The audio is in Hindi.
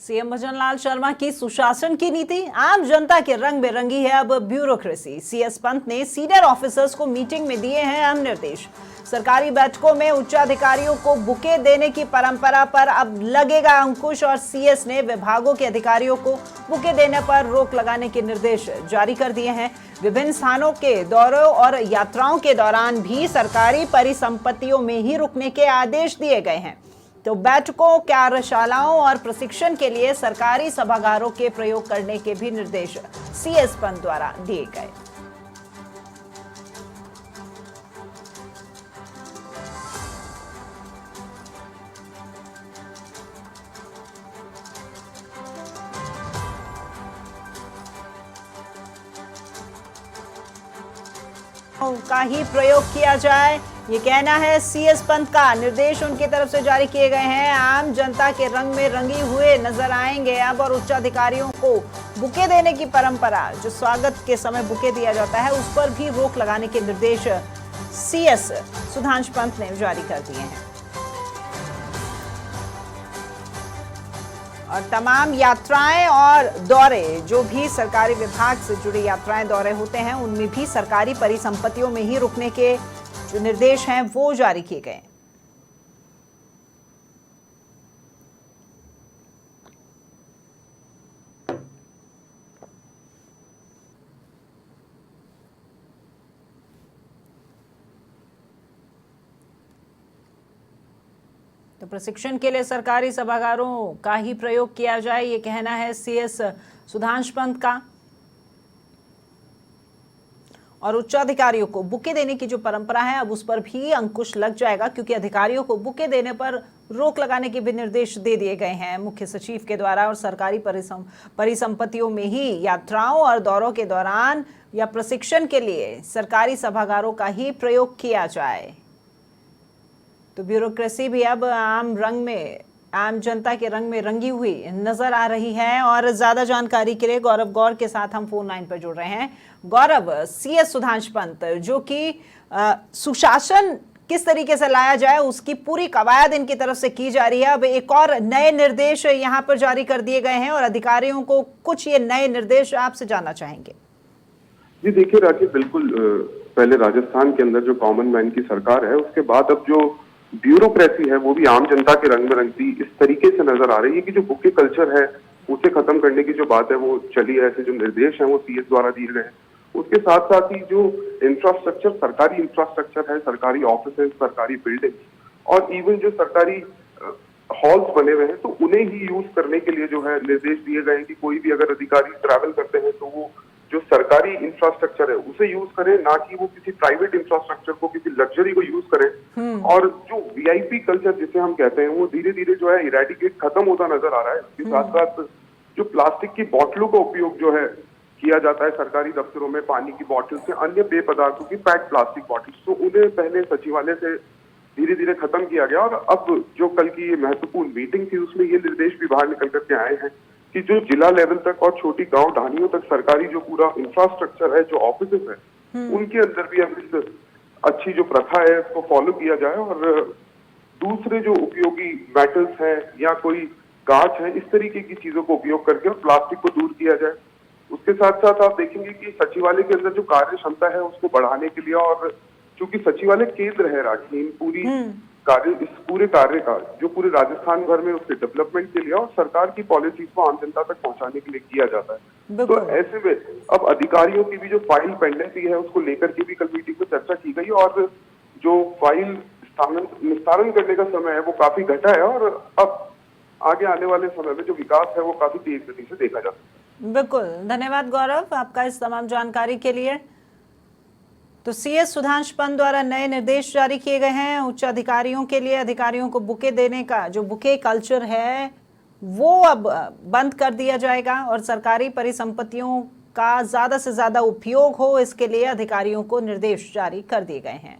सीएम भजनलाल शर्मा की सुशासन की नीति आम जनता के रंग में रंगी है अब ब्यूरोक्रेसी। सीएस पंत ने सीनियर ऑफिसर्स को मीटिंग में दिए हैं अहम निर्देश। सरकारी बैठकों में उच्चाधिकारियों को बुके देने की परंपरा पर अब लगेगा अंकुश और सीएस ने विभागों के अधिकारियों को बुके देने पर रोक लगाने के निर्देश जारी कर दिए हैं। विभिन्न स्थानों के दौरों और यात्राओं के दौरान भी सरकारी परिसंपत्तियों में ही रुकने के आदेश दिए गए हैं। तो बैठकों, कार्यशालाओं और प्रशिक्षण के लिए सरकारी सभागारों के प्रयोग करने के भी निर्देश सीएस पंत द्वारा दिए गए। का ही प्रयोग किया जाए, ये कहना है सीएस पंत का। निर्देश उनकी तरफ से जारी किए गए हैं। आम जनता के रंग में रंगी हुए नजर आएंगे अब और उच्चाधिकारियों को बुके देने की परंपरा, जो स्वागत के समय बुके दिया जाता है, उस पर भी रोक लगाने के निर्देश सीएस सुधांशु पंत ने जारी कर दिए हैं। और तमाम यात्राएं और दौरे, जो भी सरकारी विभाग से जुड़ी यात्राएं दौरे होते हैं, उनमें भी सरकारी परिसंपत्तियों में ही रुकने के जो निर्देश हैं वो जारी किए गए। तो प्रशिक्षण के लिए सरकारी सभागारों का ही प्रयोग किया जाए, ये कहना है सीएस सुधांशु पंत का। और उच्चाधिकारियों को बुके देने की जो परंपरा है अब उस पर भी अंकुश लग जाएगा, क्योंकि अधिकारियों को बुके देने पर रोक लगाने के भी निर्देश दे दिए गए हैं मुख्य सचिव के द्वारा। और सरकारी परिसंपत्तियों में ही यात्राओं और दौरों के दौरान या प्रशिक्षण के लिए सरकारी सभागारों का ही प्रयोग किया जाए। तो ब्यूरोक्रेसी भी अब आम जनता के रंग में रंगी हुई नजर आ रही है। और ज्यादा जानकारी के लिए गौरव गौर के साथ हम फोन लाइन पर जुड़ रहे हैं। गौरव, सीएस सुधांशु पंत जो कि सुशासन किस तरीके से लाया जाए उसकी पूरी कवायद इनकी तरफ से की जा रही है। अब एक और नए निर्देश यहाँ पर जारी कर दिए गए हैं और अधिकारियों को कुछ ये नए निर्देश आपसे जानना चाहेंगे। जी देखिए राखी, बिल्कुल पहले राजस्थान के अंदर जो कॉमन मैन की सरकार है, उसके बाद अब जो ब्यूरोक्रेसी है वो भी आम जनता के रंग में रंगती इस तरीके से नजर आ रही है कि जो बुके कल्चर है उसे खत्म करने की जो बात है वो चली है। ऐसे जो निर्देश हैं वो सीएस द्वारा दिए गए हैं। उसके साथ साथ ही जो इंफ्रास्ट्रक्चर, सरकारी इंफ्रास्ट्रक्चर है, सरकारी ऑफिस, सरकारी बिल्डिंग और इवन जो सरकारी हॉल्स बने हुए हैं, तो उन्हें ही यूज करने के लिए जो है निर्देश दिए गए हैं कि कोई भी अगर अधिकारी ट्रैवल करते हैं तो वो जो सरकारी इंफ्रास्ट्रक्चर है उसे यूज करें, ना कि वो किसी प्राइवेट इंफ्रास्ट्रक्चर को, किसी लग्जरी को यूज करें। और जो वीआईपी कल्चर जिसे हम कहते हैं वो धीरे धीरे जो है इरेडिकेट खत्म होता नजर आ रहा है। इसके साथ साथ जो प्लास्टिक की बोतलों का उपयोग जो है किया जाता है सरकारी दफ्तरों में, पानी की बोतल से अन्य पेय पदार्थों की पैक्ड प्लास्टिक बॉटल्स, तो उन्हें पहले सचिवालय से धीरे धीरे खत्म किया गया। और अब जो कल की ये महत्वपूर्ण मीटिंग थी उसमें ये निर्देश भी बाहर निकल करके आए हैं कि जो जिला लेवल तक और छोटी गांव ढानियों तक सरकारी जो पूरा इंफ्रास्ट्रक्चर है, जो ऑफिसेस है, उनके अंदर भी अब इस अच्छी जो प्रथा है उसको फॉलो किया जाए। और दूसरे जो उपयोगी मेटल्स हैं या कोई कांच है, इस तरीके की चीजों को उपयोग करके और प्लास्टिक को दूर किया जाए। उसके साथ साथ आप देखेंगे कि सचिवालय के अंदर जो कार्य क्षमता है उसको बढ़ाने के लिए, और चूंकि सचिवालय केंद्र है राखी इन इस पूरे कार्य का जो पूरे राजस्थान भर में उसके डेवलपमेंट के लिए और सरकार की पॉलिसीज को आम जनता तक पहुंचाने के लिए किया जाता है। तो ऐसे में अब अधिकारियों की भी जो फाइल पेंडेंसी है उसको लेकर के भी कल मीटिंग में चर्चा की गई और जो फाइल निस्तारण करने का समय है वो काफी घटा है और अब आगे आने वाले समय में जो विकास है वो काफी तेज गति से देखा जा सकता है। बिल्कुल, धन्यवाद गौरव आपका इस तमाम जानकारी के लिए। तो सीएस सुधांशु पंत द्वारा नए निर्देश जारी किए गए हैं उच्च अधिकारियों के लिए। अधिकारियों को बुके देने का जो बुके कल्चर है वो अब बंद कर दिया जाएगा और सरकारी परिसंपत्तियों का ज्यादा से ज्यादा उपयोग हो, इसके लिए अधिकारियों को निर्देश जारी कर दिए गए हैं।